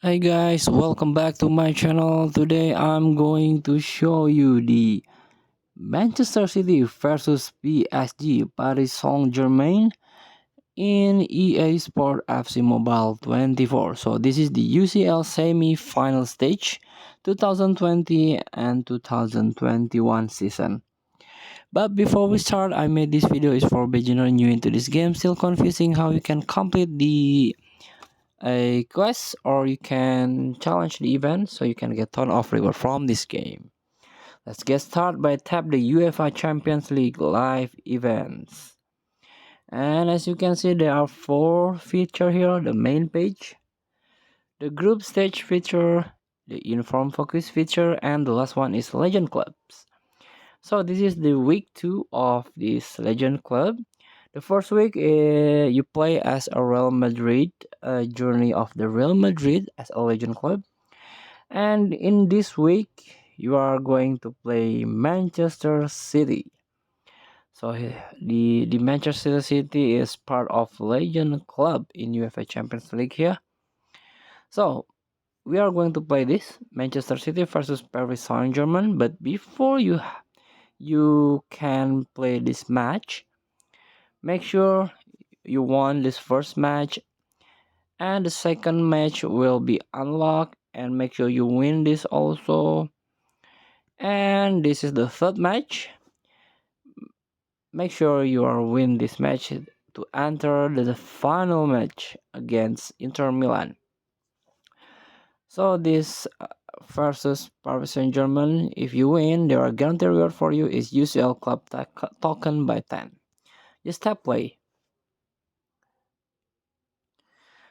Hi guys, welcome back to my channel. Today I'm going to show you the Manchester City versus PSG Paris Saint-Germain in EA Sport FC Mobile 24. So this is the UCL semi-final stage 2020 and 2021 season. But before we start, I made this video is for beginner new into this game, still confusing how you can complete the a quest, or you can challenge the event so you can get ton of reward from this game. Let's get started by tap the UEFA Champions League live events. And as you can see, there are four feature here: the main page, the group stage feature, the inform focus feature, and the last one is legend clubs. So this is the week 2 of this legend club. The first week, you play as a Real Madrid, journey of the Real Madrid as a legend club. And in this week, you are going to play Manchester City. So the Manchester City is part of Legend Club in UEFA Champions League here. So we are going to play this Manchester City versus Paris Saint-Germain. But before you can play this match, make sure you won this first match, and the second match will be unlocked, and make sure you win this also. And this is the third match. Make sure you are win this match to enter the final match against Inter Milan. So this versus Paris Saint-Germain, if you win, there are guaranteed reward for you is UCL club token by 10. Just tap play.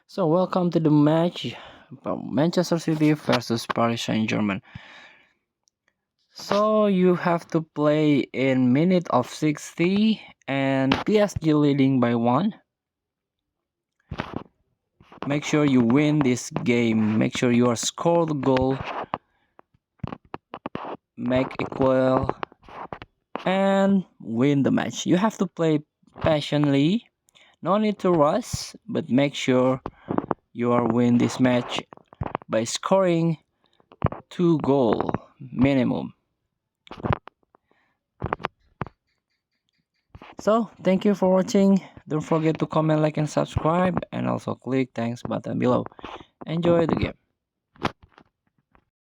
So welcome to the match, Manchester City versus Paris Saint-Germain. So you have to play in minute of 60 and PSG leading by 1. Make sure you win this game. Make sure you score the goal, make equal, and win the match. You have to play passionately. No need to rush, but make sure you are win this match by scoring 2 goal minimum. So thank you for watching. Don't forget to comment, like, and subscribe, and also click thanks button below. Enjoy the game.